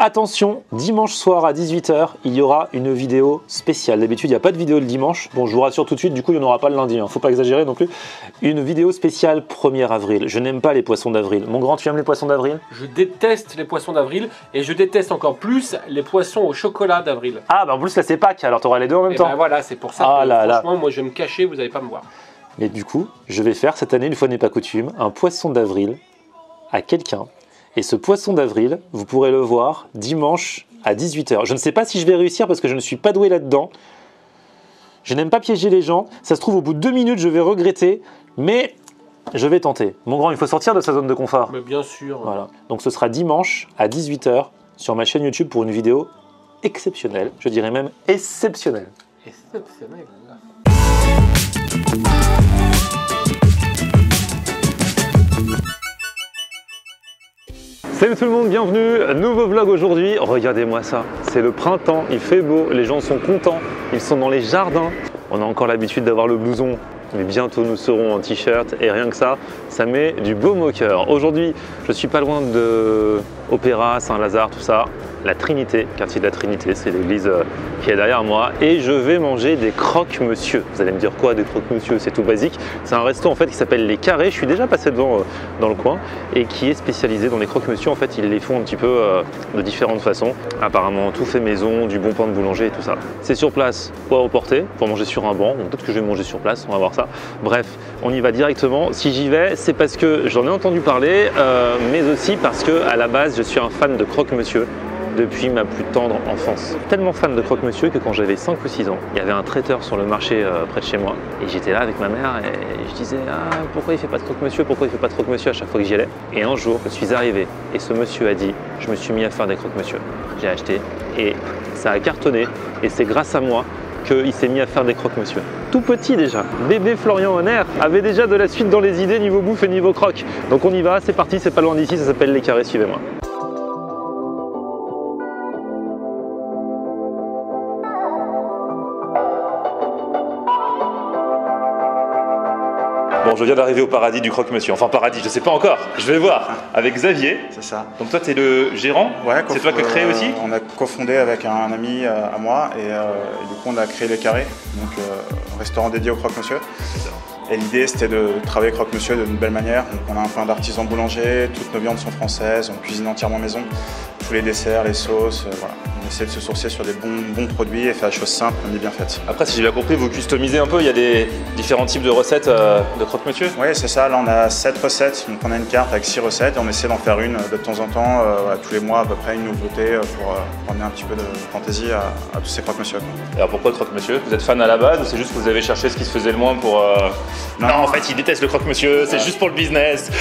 Attention, dimanche soir à 18 h, il y aura une vidéo spéciale. D'habitude, il n'y a pas de vidéo le dimanche. Bon, je vous rassure tout de suite, du coup, il n'y en aura pas le lundi. Faut pas exagérer non plus. Une vidéo spéciale 1er avril. Je n'aime pas les poissons d'avril. Mon grand, tu aimes les poissons d'avril? Je déteste les poissons d'avril et je déteste encore plus les poissons au chocolat d'avril. Ah, bah en plus, là, c'est Pâques, alors tu auras les deux en même temps. Ben voilà, c'est pour ça que franchement, moi, je vais me cacher, vous n'allez pas me voir. Mais du coup, je vais faire cette année, une fois n'est pas coutume, un poisson d'avril à quelqu'un. Et ce poisson d'avril, vous pourrez le voir dimanche à 18 h. Je ne sais pas si je vais réussir parce que je ne suis pas doué là-dedans. Je n'aime pas piéger les gens. Ça se trouve, au bout de 2 minutes, je vais regretter. Mais je vais tenter. Mon grand, il faut sortir de sa zone de confort. Mais bien sûr. Voilà. Donc ce sera dimanche à 18 h sur ma chaîne YouTube pour une vidéo exceptionnelle. Je dirais même exceptionnelle. Exceptionnelle. Salut tout le monde, bienvenue, nouveau vlog aujourd'hui. Regardez-moi ça, c'est le printemps, il fait beau, les gens sont contents, ils sont dans les jardins. On a encore l'habitude d'avoir le blouson, mais bientôt nous serons en t-shirt et rien que ça, ça met du baume au cœur. Aujourd'hui, je suis pas loin de Opéra, Saint-Lazare, tout ça. La Trinité, quartier de la Trinité, c'est l'église qui est derrière moi. Et je vais manger des croque-monsieur. Vous allez me dire quoi, des croque-monsieur? C'est tout basique. C'est un resto en fait qui s'appelle Les Carrés. Je suis déjà passé devant dans le coin et qui est spécialisé dans les croque-monsieur. En fait, ils les font un petit peu de différentes façons. Apparemment, tout fait maison, du bon pain de boulanger et tout ça. C'est sur place ou à emporter pour manger sur un banc. Donc peut-être que je vais manger sur place, on va voir ça. Bref, on y va directement. Si j'y vais, c'est parce que j'en ai entendu parler, mais aussi parce que à la base, je suis un fan de croque-monsieur depuis ma plus tendre enfance. Tellement fan de croque-monsieur que quand j'avais 5 ou 6 ans, il y avait un traiteur sur le marché près de chez moi et j'étais là avec ma mère et je disais ah, pourquoi il fait pas de croque-monsieur, pourquoi il fait pas de croque-monsieur à chaque fois que j'y allais. Et un jour, je suis arrivé et ce monsieur a dit, je me suis mis à faire des croque-monsieur. J'ai acheté et ça a cartonné et c'est grâce à moi qu'il s'est mis à faire des croque-monsieur. Tout petit déjà, bébé Florian Honner avait déjà de la suite dans les idées niveau bouffe et niveau croque. Donc on y va, c'est parti, c'est pas loin d'ici, ça s'appelle Les Carrés, suivez-moi. Bon, je viens d'arriver au paradis du croque-monsieur. Enfin, paradis, je sais pas encore. Je vais voir avec Xavier. C'est ça. Donc toi, tu es le gérant. Ouais. C'est toi qui as créé aussi. On a cofondé avec un ami à moi et du coup, on a créé Les Carrés, donc un restaurant dédié au croque-monsieur. Et l'idée, c'était de travailler croque-monsieur d'une belle manière. Donc, on a un pain d'artisan boulanger, toutes nos viandes sont françaises, on cuisine entièrement maison. Tous les desserts, les sauces, voilà. On essaie de se sourcer sur des bons produits et faire des choses simples, mais bien faites. Après, si j'ai bien compris, vous customisez un peu. Il y a des différents types de recettes de croque-monsieur. Oui, c'est ça. Là, on a 7 recettes. Donc, on a une carte avec 6 recettes et on essaie d'en faire une de temps en temps, voilà, tous les mois à peu près, une nouveauté pour amener un petit peu de fantaisie à tous ces croque-monsieur. Alors pourquoi le croque-monsieur? Vous êtes fan à la base ou c'est juste que vous avez cherché ce qui se faisait le moins pour... Non, en fait, il déteste le croque-monsieur, c'est juste pour le business.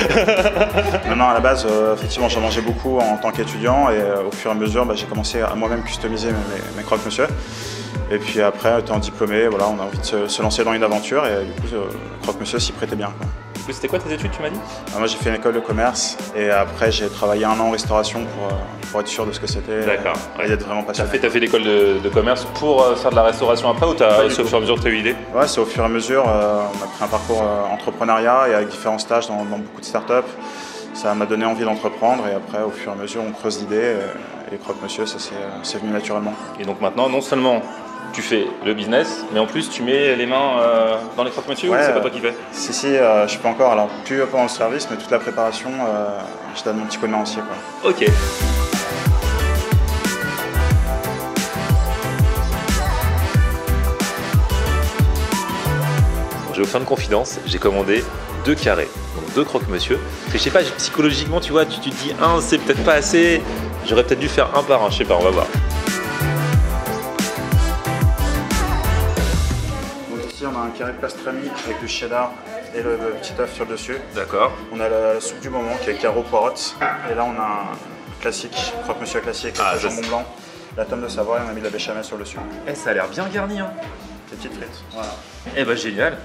Non, à la base, effectivement, j'en mangeais beaucoup en tant qu'étudiant et au fur et à mesure, j'ai commencé à moi-même customiser mes croque-monsieur. Et puis après, étant diplômé, voilà, on a envie de se lancer dans une aventure et du coup, croque-monsieur s'y prêtait bien, quoi. Du coup, c'était quoi tes études, tu m'as dit? Moi, j'ai fait une école de commerce et après, j'ai travaillé 1 an en restauration pour être sûr de ce que c'était. D'accord. Et d'être vraiment passionné. T'as fait l'école de commerce pour faire de la restauration après ou c'est au fur et à mesure que tu as eu l'idée? Ouais, c'est au fur et à mesure. On a pris un parcours entrepreneuriat et avec différents stages dans beaucoup de startups. Ça m'a donné envie d'entreprendre et après, au fur et à mesure, on creuse l'idée et les croque-monsieur, ça c'est venu naturellement. Et donc maintenant, non seulement tu fais le business, mais en plus tu mets les mains dans les croque-monsieur ou c'est pas toi qui fais? Si, je peux encore, alors plus pendant le service, mais toute la préparation, je donne mon petit coup de main aussi, quoi. Ok. Je vais vous faire une confidence, j'ai commandé 2 carrés, donc 2 croque-monsieur. Je sais pas, psychologiquement, tu vois, tu te dis un, c'est peut-être pas assez, j'aurais peut-être dû faire un par un, je sais pas, on va voir. On a un carré de pastrami avec du cheddar et le petit œuf sur le dessus. D'accord. On a la soupe du moment qui est carreau poirotte. Et là on a un classique, croque-monsieur classique avec le jambon blanc, la tome de Savoie et on a mis de la béchamel sur le dessus. Eh, ça a l'air bien garni, hein. Des petites frites. Voilà. Eh ben génial.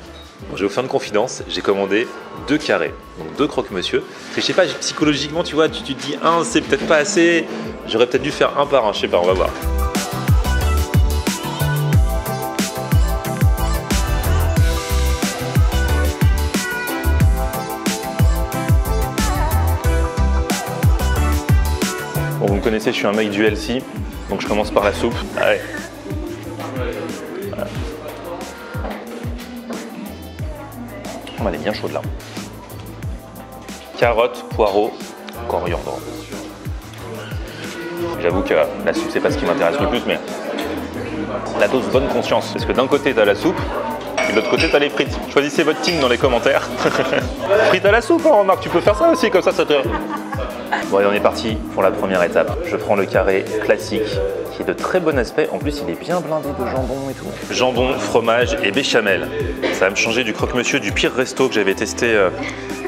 Bon, je vais vous faire une confidence, j'ai commandé 2 carrés, donc 2 croque-monsieur. Je sais pas, psychologiquement, tu vois, tu te dis un, c'est peut-être pas assez, j'aurais peut-être dû faire un par un, je sais pas, on va voir. Bon, vous me connaissez, je suis un mec du healthy, donc je commence par la soupe. Allez. Voilà. Oh, elle est bien chaude là. Carottes, poireaux, coriandre. J'avoue que la soupe, c'est pas ce qui m'intéresse le plus, mais la dose bonne conscience. Parce que d'un côté, t'as la soupe, et de l'autre côté, t'as les frites. Choisissez votre team dans les commentaires. Frites à la soupe, hein, Marc, tu peux faire ça aussi, comme ça te... Bon, allez, on est parti pour la première étape. Je prends le carré classique, qui est de très bon aspect. En plus, il est bien blindé de jambon et tout. Jambon, fromage et béchamel. Ça va me changer du croque-monsieur du pire resto que j'avais testé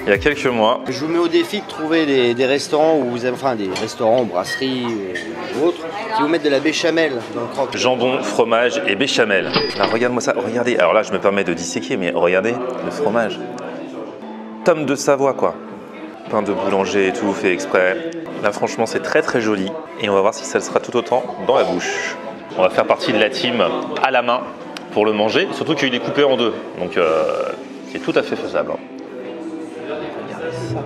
il y a quelques mois. Je vous mets au défi de trouver des restaurants où vous avez, enfin des restaurants, brasseries ou autres, qui vous mettent de la béchamel dans le croque. Jambon, fromage et béchamel. Là, regarde-moi ça, regardez. Alors là, je me permets de disséquer, mais regardez le fromage. Tome de Savoie, quoi. Pain de boulanger et tout, fait exprès. Là, franchement, c'est très très joli. Et on va voir si ça sera tout autant dans la bouche. On va faire partie de la team à la main pour le manger. Surtout qu'il est coupé en deux. Donc, c'est tout à fait faisable. Regardez ça.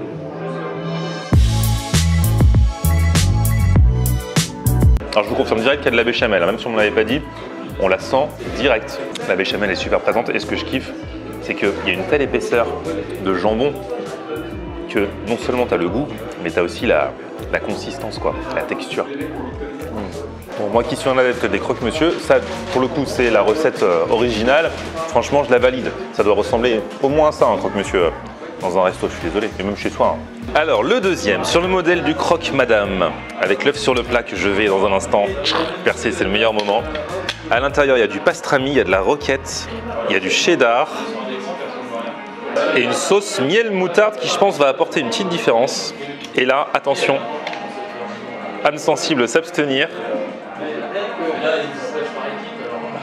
Alors, je vous confirme direct qu'il y a de la béchamel. Même si on ne l'avait pas dit, on la sent direct. La béchamel est super présente. Et ce que je kiffe, c'est qu'il y a une telle épaisseur de jambon que non seulement tu as le goût, mais tu as aussi la consistance, quoi, la texture. Bon, moi qui suis un adepte des croque-monsieur, ça pour le coup c'est la recette originale. Franchement, je la valide. Ça doit ressembler au moins à ça, un croque-monsieur dans un resto, je suis désolé, et même chez soi. Hein. Alors le deuxième, sur le modèle du croque-madame, avec l'œuf sur le plat que je vais dans un instant percer, c'est le meilleur moment. À l'intérieur, il y a du pastrami, il y a de la roquette, il y a du cheddar, et une sauce miel moutarde qui je pense va apporter une petite différence. Et là, attention, âme sensible s'abstenir.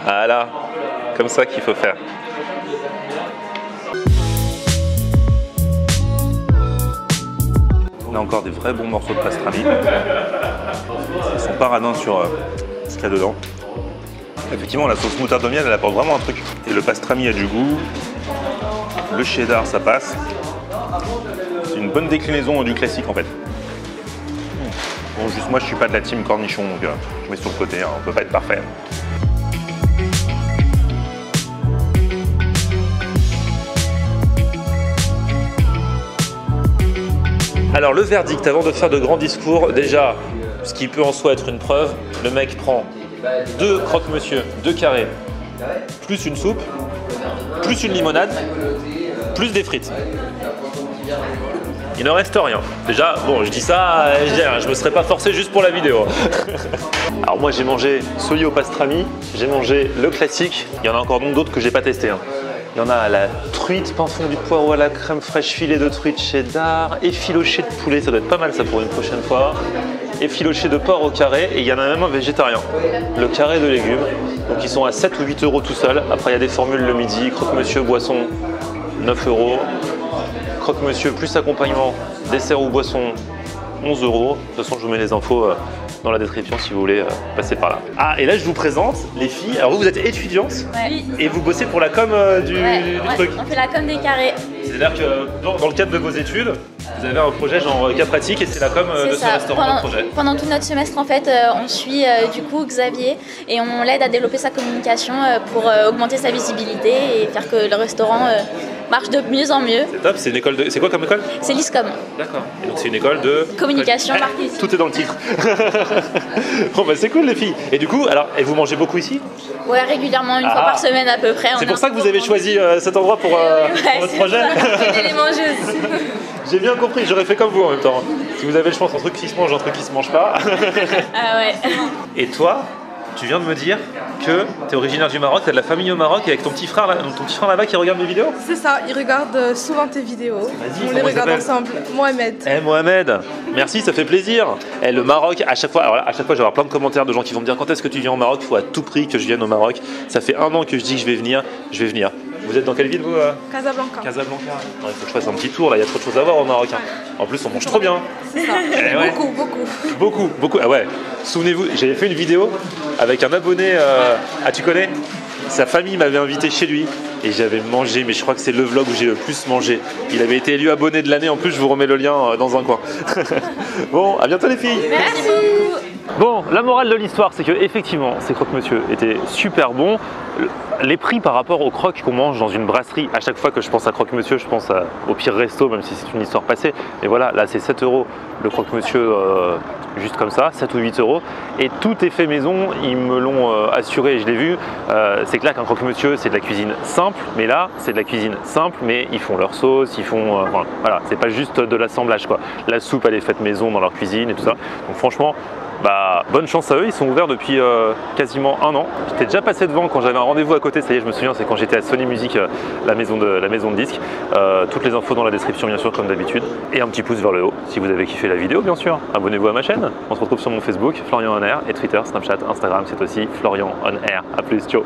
Voilà, comme ça qu'il faut faire. On a encore des vrais bons morceaux de pastrami. Ils sont pas radins sur ce qu'il y a dedans. Effectivement, la sauce moutarde de miel, elle apporte vraiment un truc. Et le pastrami a du goût. Le cheddar, ça passe. C'est une bonne déclinaison du classique en fait. Bon, juste moi, je suis pas de la team cornichon, donc je mets sur le côté, hein, on peut pas être parfait. Alors le verdict, avant de faire de grands discours, déjà, ce qui peut en soi être une preuve, le mec prend 2 croque-monsieur, 2 carrés, plus une soupe, plus une limonade, plus des frites. Il ne reste rien. Déjà, bon, je dis ça, je me serais pas forcé juste pour la vidéo. Alors moi j'ai mangé soli au pastrami, j'ai mangé le classique, il y en a encore d'autres que j'ai pas testé. Hein. Il y en a à la truite, pain fondu poireau à la crème fraîche, filet de truite cheddar, effiloché de poulet, ça doit être pas mal ça pour une prochaine fois. Effiloché de porc au carré, et il y en a même un végétarien, le carré de légumes. Donc ils sont à 7 ou 8 euros tout seul. Après il y a des formules le midi, croque-monsieur, boisson, 9 euros. Croque-monsieur plus accompagnement, dessert ou boisson, 11 euros. De toute façon, je vous mets les infos dans la description si vous voulez passer par là. Ah, et là, je vous présente les filles. Alors, vous êtes étudiantes et vous bossez pour la com du truc. On fait la com des carrés. C'est-à-dire que dans le cadre de vos études, vous avez un projet genre cas pratique et c'est la com de ce restaurant, votre projet. Pendant tout notre semestre, en fait, on suit du coup Xavier et on l'aide à développer sa communication pour augmenter sa visibilité et faire que le restaurant marche de mieux en mieux. C'est top, c'est une école de... C'est quoi comme école? C'est l'ISCOM. D'accord. Et donc c'est une école de... Communication, marketing. Tout est dans le titre. Bon bah c'est cool les filles. Et du coup, alors, et vous mangez beaucoup ici? Ouais, régulièrement, une fois par semaine à peu près. C'est pour ça que vous avez choisi cet endroit pour votre projet? C'est les mangeuses. J'ai bien compris, j'aurais fait comme vous en même temps. Si vous avez le choix entre un truc qui se mange et un truc qui se mange pas. Ah ouais. Et toi, tu viens de me dire que tu es originaire du Maroc, tu as de la famille au Maroc et avec ton petit frère là-bas qui regarde mes vidéos? C'est ça, il regarde souvent tes vidéos. On les regarde ensemble. Mohamed. Eh Mohamed, merci, ça fait plaisir. Eh, le Maroc, à chaque fois, alors là, à chaque fois, je vais avoir plein de commentaires de gens qui vont me dire quand est-ce que tu viens au Maroc, il faut à tout prix que je vienne au Maroc. Ça fait 1 an que je dis que je vais venir, je vais venir. Vous êtes dans quelle ville vous Casablanca. Casablanca. Non, il faut que je fasse un petit tour là, il y a trop de choses à voir au Maroc. Hein. En plus, on mange trop bien. C'est ça. Eh ouais. Beaucoup. Ah ouais. Souvenez-vous, j'avais fait une vidéo avec un abonné. Ah, tu connais? Sa famille m'avait invité chez lui. et j'avais mangé, mais je crois que c'est le vlog où j'ai le plus mangé. Il avait été élu abonné de l'année, en plus je vous remets le lien dans un coin. Bon, à bientôt les filles. Merci beaucoup. Bon, la morale de l'histoire, c'est que effectivement, ces croque-monsieur étaient super bons. Les prix par rapport aux croques qu'on mange dans une brasserie, à chaque fois que je pense à croque-monsieur, je pense au pire resto, même si c'est une histoire passée. Mais voilà, là c'est 7 € le croque-monsieur juste comme ça, 7 ou 8 €. Et tout est fait maison, ils me l'ont assuré et je l'ai vu. C'est clair qu'un croque-monsieur, c'est de la cuisine simple, mais là, c'est de la cuisine simple, mais ils font leur sauce, ils font... voilà, c'est pas juste de l'assemblage, quoi. La soupe, elle est faite maison dans leur cuisine et tout ça. Donc franchement, bah, bonne chance à eux, ils sont ouverts depuis quasiment 1 an. J'étais déjà passé devant quand j'avais un rendez-vous à côté, ça y est, je me souviens, c'est quand j'étais à Sony Music, la maison de disques. Toutes les infos dans la description, bien sûr, comme d'habitude. Et un petit pouce vers le haut si vous avez kiffé la vidéo, bien sûr. Abonnez-vous à ma chaîne. On se retrouve sur mon Facebook, Florian On Air, et Twitter, Snapchat, Instagram, c'est aussi Florian On Air. A plus, ciao.